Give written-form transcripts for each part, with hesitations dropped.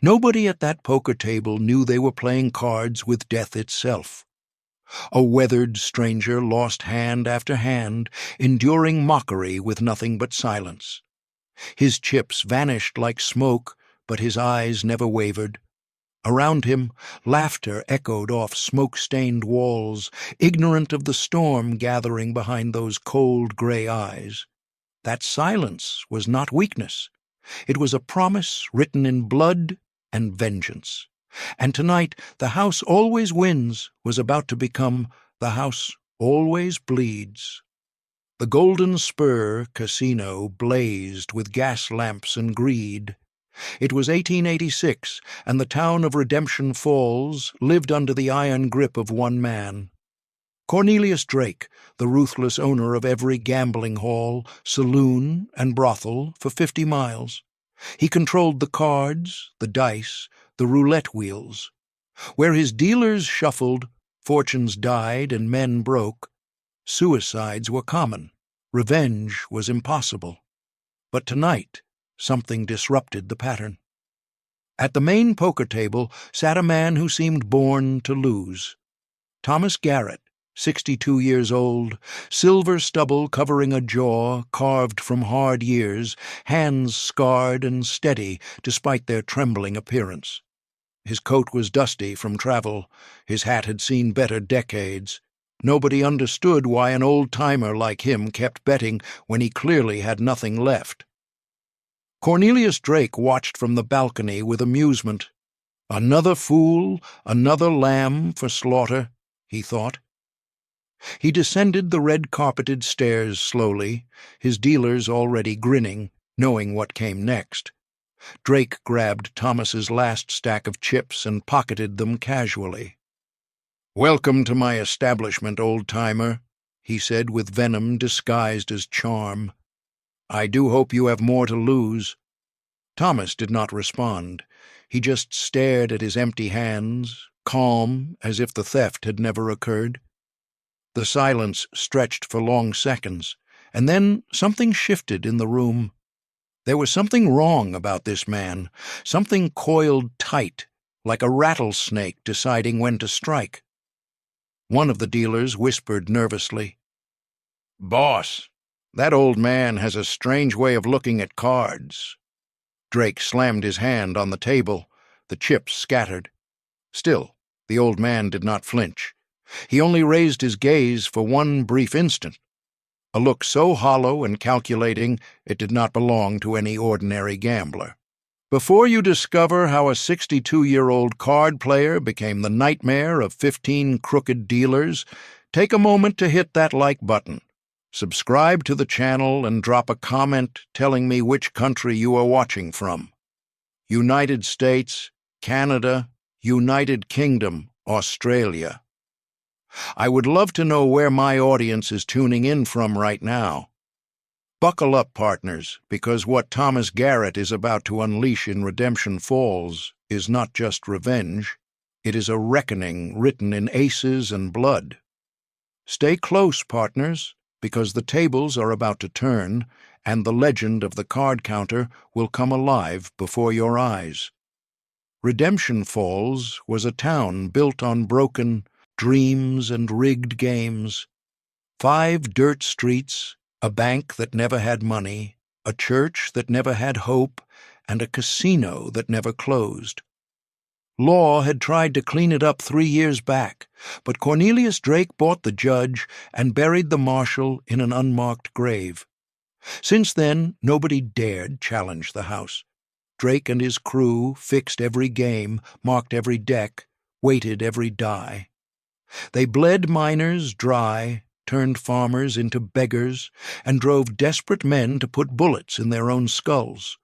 Nobody at that poker table knew they were playing cards with death itself. A weathered stranger lost hand after hand, enduring mockery with nothing but silence. His chips vanished like smoke, but his eyes never wavered. Around him, laughter echoed off smoke-stained walls, ignorant of the storm gathering behind those cold gray eyes. That silence was not weakness. It was a promise written in blood and vengeance. And tonight, the house always wins was about to become the house always bleeds. The Golden Spur Casino blazed with gas lamps and greed. It was 1886, and the town of Redemption Falls lived under the iron grip of one man. Cornelius Drake, the ruthless owner of every gambling hall, saloon, and brothel for 50 miles. He controlled the cards, the dice, the roulette wheels. Where his dealers shuffled, fortunes died and men broke. Suicides were common. Revenge was impossible. But tonight, something disrupted the pattern. At the main poker table sat a man who seemed born to lose. Thomas Garrett, 62 years old, silver stubble covering a jaw carved from hard years, hands scarred and steady despite their trembling appearance. His coat was dusty from travel. His hat had seen better decades. Nobody understood why an old-timer like him kept betting when he clearly had nothing left. Cornelius Drake watched from the balcony with amusement. Another fool, another lamb for slaughter, he thought. He descended the red-carpeted stairs slowly, his dealers already grinning, knowing what came next. Drake grabbed Thomas's last stack of chips and pocketed them casually. "Welcome to my establishment, old-timer," he said with venom disguised as charm. "I do hope you have more to lose." Thomas did not respond. He just stared at his empty hands, calm as if the theft had never occurred. The silence stretched for long seconds, and then something shifted in the room. There was something wrong about this man, something coiled tight, like a rattlesnake deciding when to strike. One of the dealers whispered nervously, "Boss, that old man has a strange way of looking at cards." Drake slammed his hand on the table. The chips scattered. Still, the old man did not flinch. He only raised his gaze for one brief instant, a look so hollow and calculating it did not belong to any ordinary gambler. Before you discover how a 62-year-old card player became the nightmare of 15 crooked dealers, take a moment to hit that like button. Subscribe to the channel and drop a comment telling me which country you are watching from. United States, Canada, United Kingdom, Australia. I would love to know where my audience is tuning in from right now. Buckle up, partners, because what Thomas Garrett is about to unleash in Redemption Falls is not just revenge. It is a reckoning written in aces and blood. Stay close, partners, because the tables are about to turn, and the legend of the card counter will come alive before your eyes. Redemption Falls was a town built on broken dreams and rigged games. 5 dirt streets, a bank that never had money, a church that never had hope, and a casino that never closed. Law had tried to clean it up 3 years back, but Cornelius Drake bought the judge and buried the marshal in an unmarked grave. Since then, nobody dared challenge the house. Drake and his crew fixed every game, marked every deck, weighted every die. They bled miners dry, turned farmers into beggars, and drove desperate men to put bullets in their own skulls.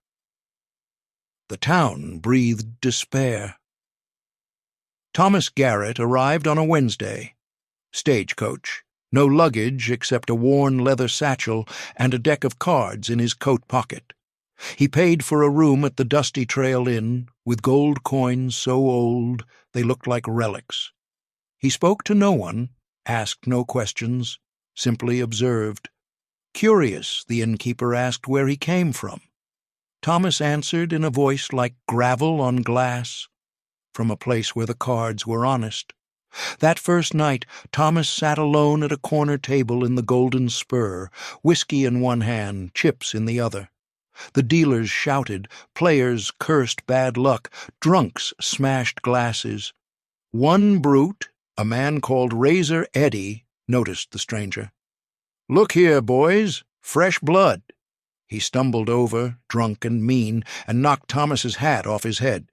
The town breathed despair. Thomas Garrett arrived on a Wednesday. Stagecoach. No luggage except a worn leather satchel and a deck of cards in his coat pocket. He paid for a room at the Dusty Trail Inn, with gold coins so old they looked like relics. He spoke to no one, asked no questions, simply observed. Curious, the innkeeper asked where he came from. Thomas answered in a voice like gravel on glass, from a place where the cards were honest. That first night, Thomas sat alone at a corner table in the Golden Spur, whiskey in one hand, chips in the other. The dealers shouted, players cursed bad luck, drunks smashed glasses. One brute, a man called Razor Eddie, noticed the stranger. "Look here, boys, fresh blood." He stumbled over, drunk and mean, and knocked Thomas's hat off his head.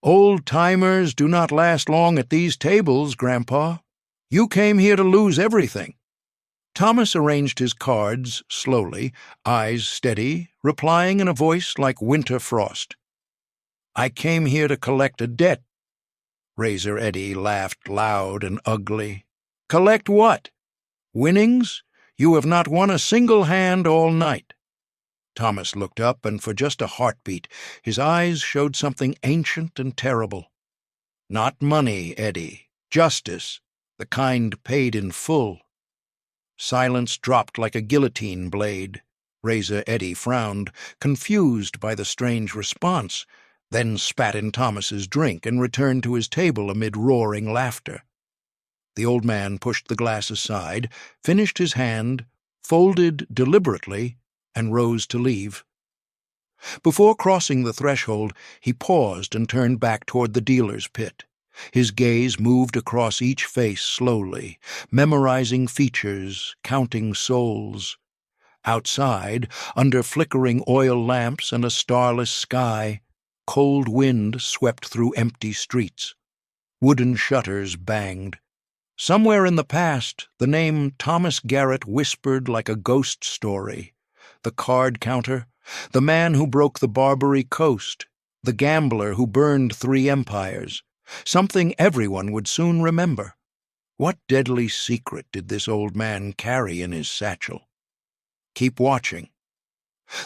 "Old-timers do not last long at these tables, Grandpa. You came here to lose everything." Thomas arranged his cards slowly, eyes steady, replying in a voice like winter frost. "I came here to collect a debt." Razor Eddie laughed loud and ugly. "Collect what? Winnings? You have not won a single hand all night." Thomas looked up, and for just a heartbeat, his eyes showed something ancient and terrible. "Not money, Eddie. Justice, the kind paid in full." Silence dropped like a guillotine blade. Razor Eddie frowned, confused by the strange response, then spat in Thomas's drink and returned to his table amid roaring laughter. The old man pushed the glass aside, finished his hand, folded deliberately, and rose to leave. Before crossing the threshold, he paused and turned back toward the dealer's pit. His gaze moved across each face slowly, memorizing features, counting souls. Outside, under flickering oil lamps and a starless sky, cold wind swept through empty streets. Wooden shutters banged. Somewhere in the past, the name Thomas Garrett whispered like a ghost story. The card counter, the man who broke the Barbary Coast, the gambler who burned 3 empires, something everyone would soon remember. What deadly secret did this old man carry in his satchel? Keep watching.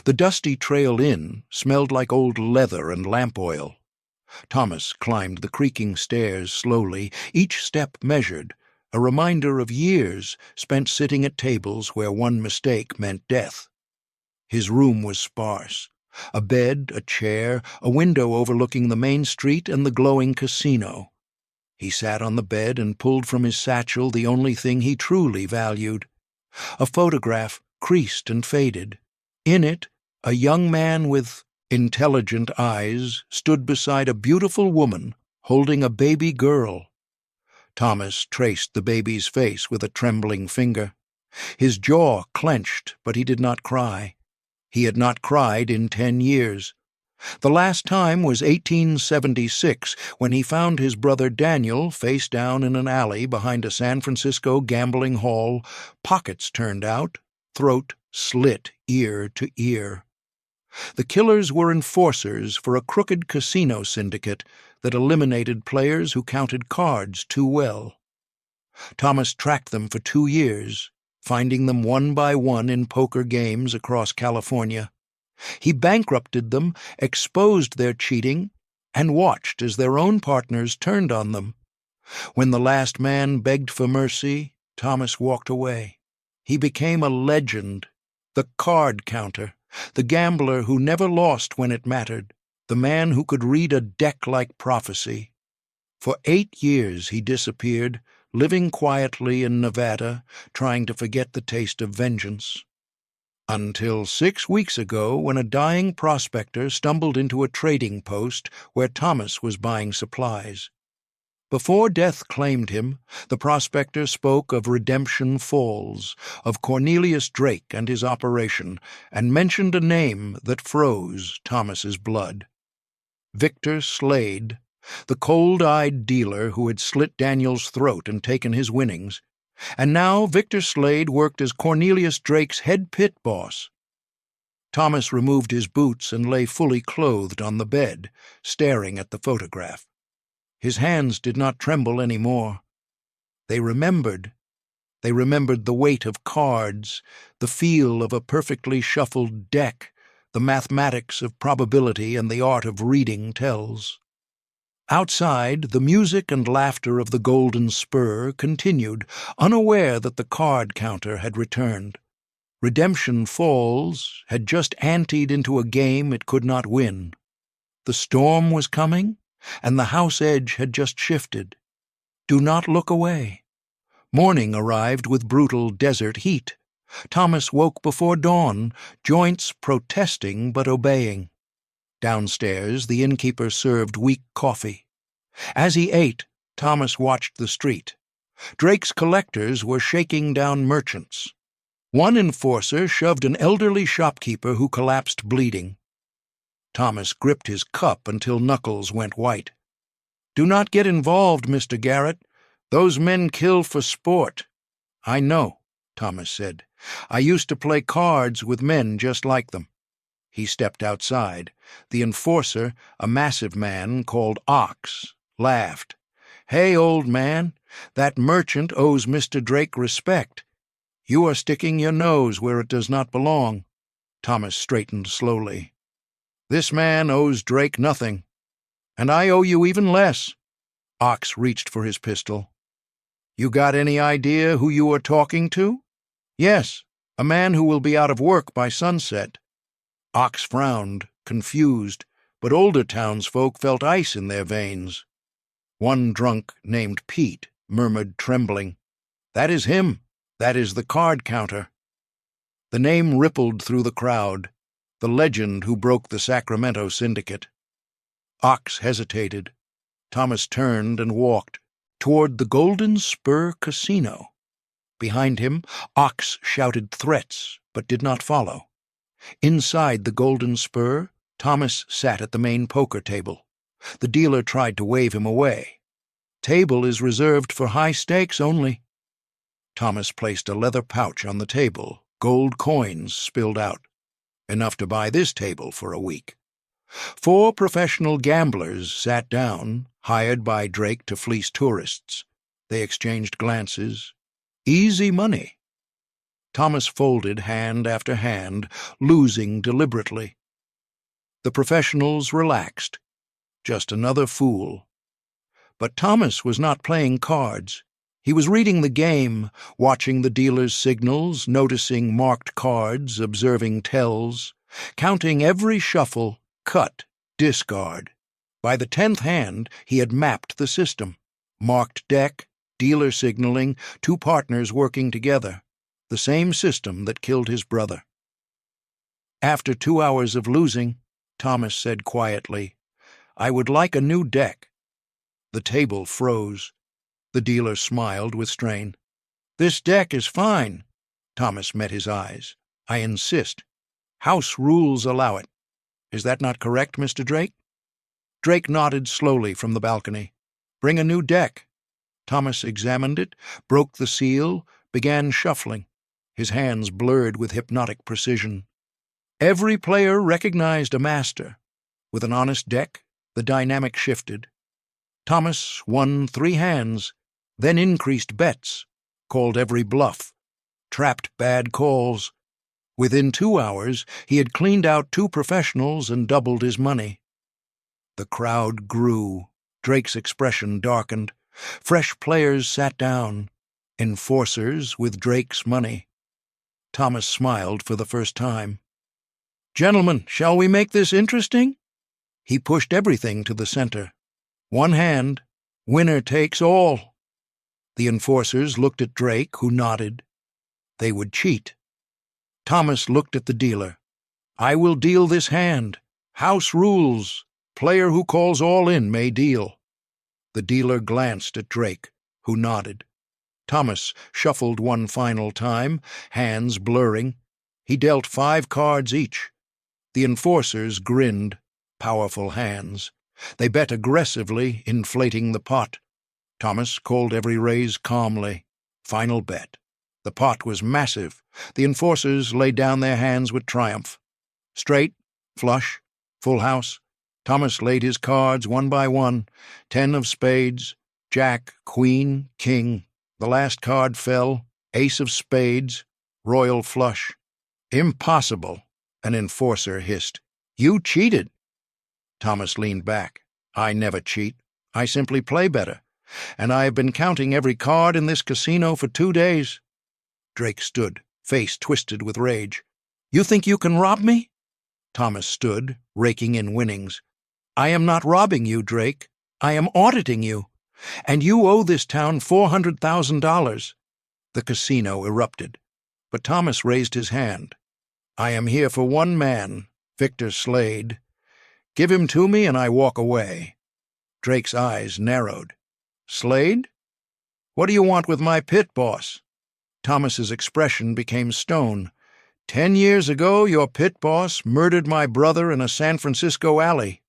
The dusty trail in smelled like old leather and lamp oil. Thomas climbed the creaking stairs slowly, each step measured, a reminder of years spent sitting at tables where one mistake meant death. His room was sparse. A bed, a chair, a window overlooking the main street and the glowing casino. He sat on the bed and pulled from his satchel the only thing he truly valued. A photograph, creased and faded. In it, a young man with intelligent eyes stood beside a beautiful woman holding a baby girl. Thomas traced the baby's face with a trembling finger. His jaw clenched, but he did not cry. He had not cried in 10 years. The last time was 1876, when he found his brother Daniel face down in an alley behind a San Francisco gambling hall, pockets turned out, throat slit ear to ear. The killers were enforcers for a crooked casino syndicate that eliminated players who counted cards too well. Thomas tracked them for 2 years, finding them one by one in poker games across California. He bankrupted them, exposed their cheating, and watched as their own partners turned on them. When the last man begged for mercy, Thomas walked away. He became a legend, the card counter, the gambler who never lost when it mattered, the man who could read a deck like prophecy. For 8 years he disappeared, living quietly in Nevada, trying to forget the taste of vengeance. Until 6 weeks ago, when a dying prospector stumbled into a trading post where Thomas was buying supplies. Before death claimed him, the prospector spoke of Redemption Falls, of Cornelius Drake and his operation, and mentioned a name that froze Thomas's blood. Victor Slade, the cold-eyed dealer who had slit Daniel's throat and taken his winnings, and now Victor Slade worked as Cornelius Drake's head pit boss. Thomas removed his boots and lay fully clothed on the bed, staring at the photograph. His hands did not tremble any more. They remembered. They remembered the weight of cards, the feel of a perfectly shuffled deck, the mathematics of probability and the art of reading tells. Outside, the music and laughter of the Golden Spur continued, unaware that the card counter had returned. Redemption Falls had just anteed into a game it could not win. The storm was coming, and the house edge had just shifted. Do not look away. Morning arrived with brutal desert heat. Thomas woke before dawn, joints protesting but obeying. Downstairs, the innkeeper served weak coffee. As he ate, Thomas watched the street. Drake's collectors were shaking down merchants. One enforcer shoved an elderly shopkeeper who collapsed bleeding. Thomas gripped his cup until knuckles went white. "Do not get involved, Mr. Garrett. Those men kill for sport." "I know," Thomas said. "I used to play cards with men just like them." He stepped outside. The enforcer, a massive man called Ox, laughed. "Hey, old man, that merchant owes Mr. Drake respect. You are sticking your nose where it does not belong." Thomas straightened slowly. "This man owes Drake nothing, and I owe you even less." Ox reached for his pistol. "You got any idea who you are talking to?" "Yes, a man who will be out of work by sunset." Ox frowned, confused, but older townsfolk felt ice in their veins. One drunk named Pete murmured, trembling, "That is him. That is the card counter." The name rippled through the crowd, the legend who broke the Sacramento syndicate. Ox hesitated. Thomas turned and walked toward the Golden Spur Casino. Behind him, Ox shouted threats, but did not follow. Inside the Golden Spur, Thomas sat at the main poker table. The dealer tried to wave him away. "Table is reserved for high stakes only." Thomas placed a leather pouch on the table. Gold coins spilled out. Enough to buy this table for a week. 4 professional gamblers sat down, hired by Drake to fleece tourists. They exchanged glances. Easy money. Thomas folded hand after hand, losing deliberately. The professionals relaxed. Just another fool. But Thomas was not playing cards. He was reading the game, watching the dealer's signals, noticing marked cards, observing tells, counting every shuffle, cut, discard. By the 10th hand, he had mapped the system. Marked deck, dealer signaling, 2 partners working together. The same system that killed his brother. After 2 hours of losing, Thomas said quietly, "I would like a new deck." The table froze. The dealer smiled with strain. "This deck is fine." Thomas met his eyes. "I insist. House rules allow it. Is that not correct, Mr. Drake?" Drake nodded slowly from the balcony. "Bring a new deck." Thomas examined it, broke the seal, began shuffling. His hands blurred with hypnotic precision. Every player recognized a master. With an honest deck, the dynamic shifted. Thomas won 3 hands, then increased bets, called every bluff, trapped bad calls. Within 2 hours, he had cleaned out 2 professionals and doubled his money. The crowd grew. Drake's expression darkened. Fresh players sat down, enforcers with Drake's money. Thomas smiled for the first time. "Gentlemen, shall we make this interesting?" He pushed everything to the center. 1 hand, winner takes all. The enforcers looked at Drake, who nodded. They would cheat. Thomas looked at the dealer. "I will deal this hand. House rules. Player who calls all in may deal." The dealer glanced at Drake, who nodded. Thomas shuffled one final time, hands blurring. He dealt 5 cards each. The enforcers grinned, powerful hands. They bet aggressively, inflating the pot. Thomas called every raise calmly. Final bet. The pot was massive. The enforcers laid down their hands with triumph. Straight, flush, full house. Thomas laid his cards one by one. 10 of spades, jack, queen, king. The last card fell, ace of spades, royal flush. "Impossible," an enforcer hissed. "You cheated." Thomas leaned back. "I never cheat. I simply play better. And I have been counting every card in this casino for 2 days." Drake stood, face twisted with rage. "You think you can rob me?" Thomas stood, raking in winnings. "I am not robbing you, Drake. I am auditing you. And you owe this town $400,000. The casino erupted, but Thomas raised his hand. "I am here for one man, Victor Slade. Give him to me and I walk away." Drake's eyes narrowed. "Slade? What do you want with my pit boss?" Thomas's expression became stone. 10 years ago, your pit boss murdered my brother in a San Francisco alley.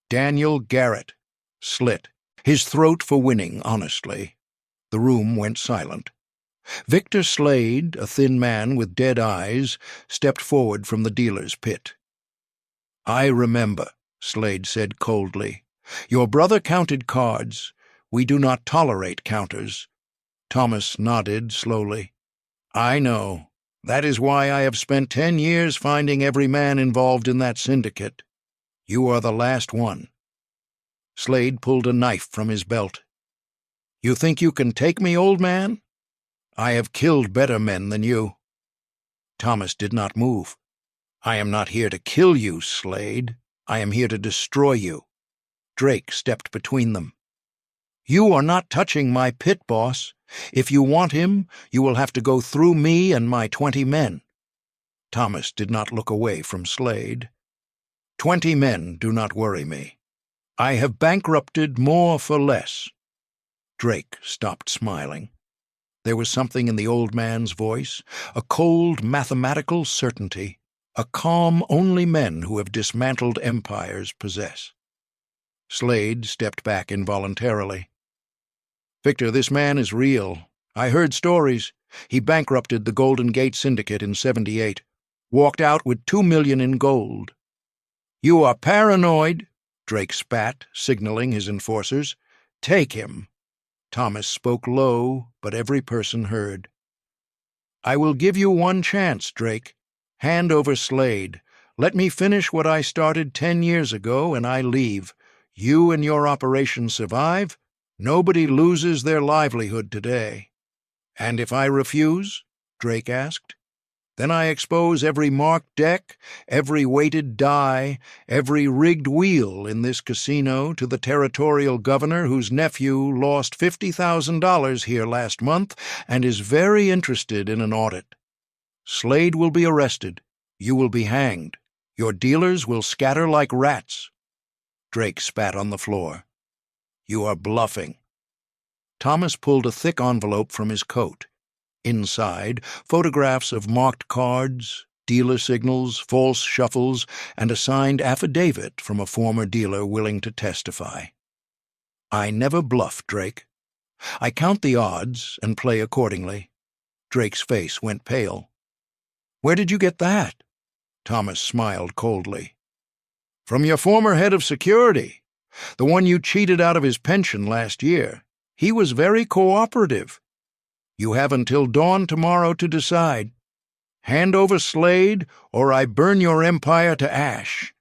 Daniel Garrett. Slit. His throat for winning, honestly. The room went silent. Victor Slade, a thin man with dead eyes, stepped forward from the dealer's pit. "I remember," Slade said coldly. "Your brother counted cards. We do not tolerate counters." Thomas nodded slowly. "I know. That is why I have spent 10 years finding every man involved in that syndicate. You are the last one." Slade pulled a knife from his belt. "You think you can take me, old man? I have killed better men than you." Thomas did not move. "I am not here to kill you, Slade. I am here to destroy you." Drake stepped between them. "You are not touching my pit boss. If you want him, you will have to go through me and my 20 men." Thomas did not look away from Slade. 20 men do not worry me. I have bankrupted more for less." Drake stopped smiling. There was something in the old man's voice, a cold mathematical certainty, a calm only men who have dismantled empires possess. Slade stepped back involuntarily. "Victor, this man is real. I heard stories. He bankrupted the Golden Gate Syndicate in '78, walked out with $2 million in gold." "You are paranoid," Drake spat, signaling his enforcers. "Take him." Thomas spoke low, but every person heard. "I will give you one chance, Drake. Hand over Slade. Let me finish what I started 10 years ago, and I leave. You and your operation survive. Nobody loses their livelihood today." "And if I refuse?" Drake asked. "Then I expose every marked deck, every weighted die, every rigged wheel in this casino to the territorial governor whose nephew lost $50,000 here last month and is very interested in an audit. Slade will be arrested. You will be hanged. Your dealers will scatter like rats." Drake spat on the floor. "You are bluffing." Thomas pulled a thick envelope from his coat. Inside, photographs of marked cards, dealer signals, false shuffles, and a signed affidavit from a former dealer willing to testify. "I never bluff, Drake. I count the odds and play accordingly." Drake's face went pale. "Where did you get that?" Thomas smiled coldly. "From your former head of security, the one you cheated out of his pension last year. He was very cooperative. You have until dawn tomorrow to decide. Hand over Slade, or I burn your empire to ash."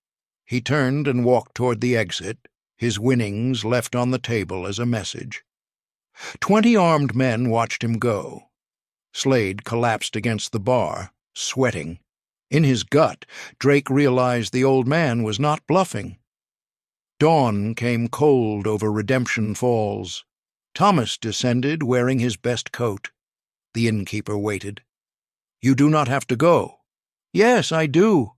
He turned and walked toward the exit, his winnings left on the table as a message. 20 armed men watched him go. Slade collapsed against the bar, sweating. In his gut, Drake realized the old man was not bluffing. Dawn came cold over Redemption Falls. Thomas descended wearing his best coat. The innkeeper waited. "You do not have to go." "Yes, I do."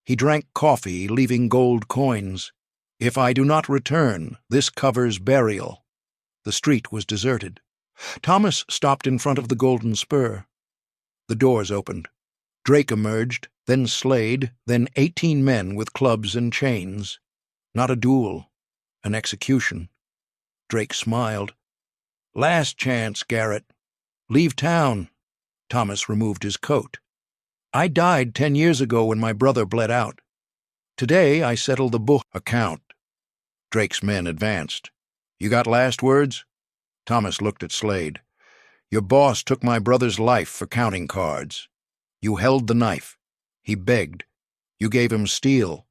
He drank coffee, leaving gold coins. "If I do not return, this covers burial." The street was deserted. Thomas stopped in front of the Golden Spur. The doors opened. Drake emerged, then Slade, then 18 men with clubs and chains. Not a duel, an execution. Drake smiled. "Last chance, Garrett. Leave town." Thomas removed his coat. "I died 10 years ago when my brother bled out. Today I settle the book account." Drake's men advanced. "You got last words?" Thomas looked at Slade. "Your boss took my brother's life for counting cards. You held the knife. He begged. You gave him steel."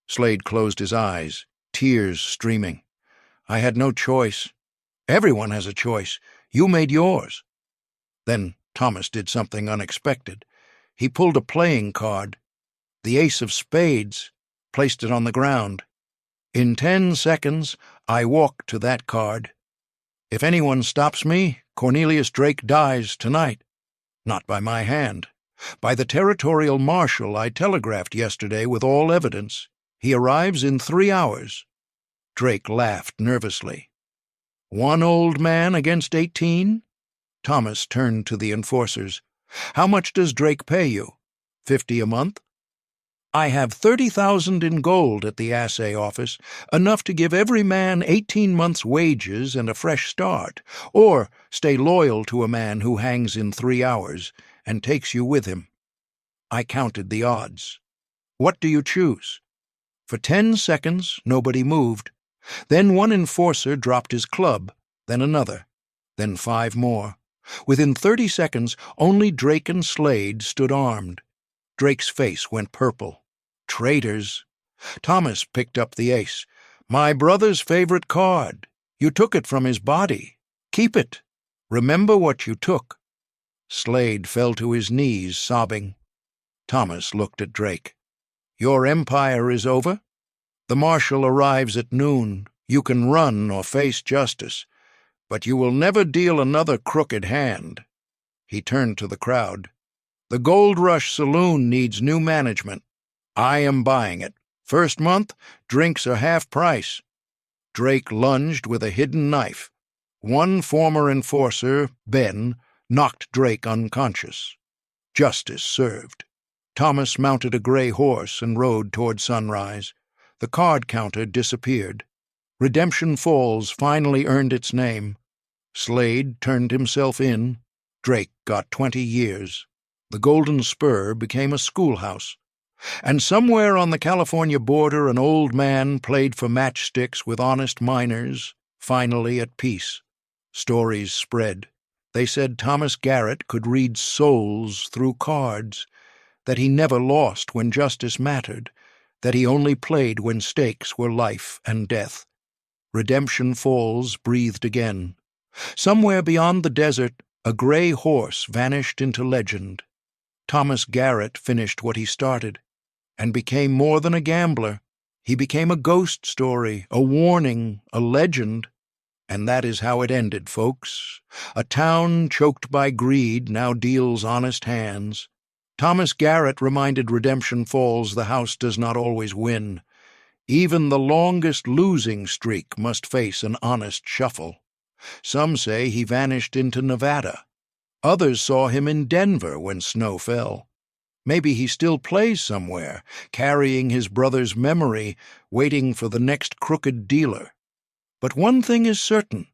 Slade closed his eyes, tears streaming. "I had no choice. Everyone has a choice. You made yours." Then Thomas did something unexpected. He pulled a playing card, the ace of spades, placed it on the ground. In 10 seconds, I walked to that card. If anyone stops me, Cornelius Drake dies tonight. Not by my hand. By the territorial marshal I telegraphed yesterday with all evidence. He arrives in 3 hours. Drake laughed nervously. 1 old man against 18? Thomas turned to the enforcers. How much does Drake pay you? 50 a month? I have 30,000 in gold at the assay office, enough to give every man 18 months' wages and a fresh start, or stay loyal to a man who hangs in 3 hours and takes you with him. I counted the odds. What do you choose? For 10 seconds, nobody moved. Then one enforcer dropped his club, then another, then 5 more. Within 30 seconds, only Drake and Slade stood armed. Drake's face went purple. Traitors. Thomas picked up the ace. My brother's favorite card. You took it from his body. Keep it. Remember what you took. Slade fell to his knees, sobbing. Thomas looked at Drake. Your empire is over? The marshal arrives at noon. You can run or face justice, but you will never deal another crooked hand. He turned to the crowd. The Gold Rush Saloon needs new management. I am buying it. First month, drinks are half price. Drake lunged with a hidden knife. One former enforcer, Ben, knocked Drake unconscious. Justice served. Thomas mounted a gray horse and rode toward sunrise. The card counter disappeared. Redemption Falls finally earned its name. Slade turned himself in. Drake got 20 years. The Golden Spur became a schoolhouse. And somewhere on the California border an old man played for matchsticks with honest miners, finally at peace. Stories spread. They said Thomas Garrett could read souls through cards, that he never lost when justice mattered, that he only played when stakes were life and death. Redemption Falls breathed again. Somewhere beyond the desert, a gray horse vanished into legend. Thomas Garrett finished what he started, and became more than a gambler. He became a ghost story, a warning, a legend. And that is how it ended, folks. A town choked by greed now deals honest hands. Thomas Garrett reminded Redemption Falls the house does not always win. Even the longest losing streak must face an honest shuffle. Some say he vanished into Nevada. Others saw him in Denver when snow fell. Maybe he still plays somewhere, carrying his brother's memory, waiting for the next crooked dealer. But one thing is certain.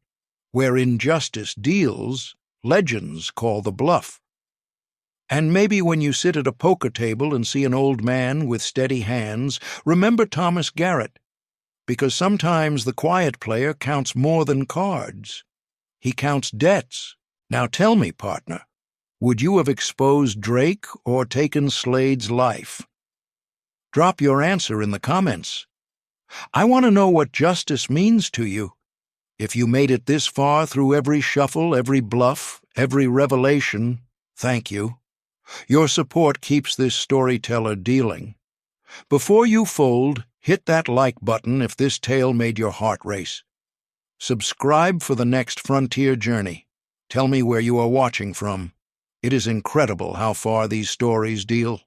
Where injustice deals, legends call the bluff. And maybe when you sit at a poker table and see an old man with steady hands, remember Thomas Garrett, because sometimes the quiet player counts more than cards. He counts debts. Now tell me, partner, would you have exposed Drake or taken Slade's life? Drop your answer in the comments. I want to know what justice means to you. If you made it this far through every shuffle, every bluff, every revelation, thank you. Your support keeps this storyteller dealing. Before you fold, hit that like button if this tale made your heart race. Subscribe for the next frontier journey. Tell me where you are watching from. It is incredible how far these stories deal.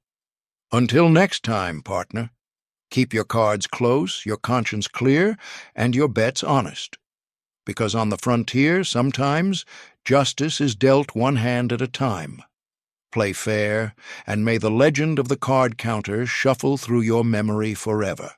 Until next time, partner, keep your cards close, your conscience clear, and your bets honest. Because on the frontier, sometimes, justice is dealt one hand at a time. Play fair, and may the legend of the card counter shuffle through your memory forever.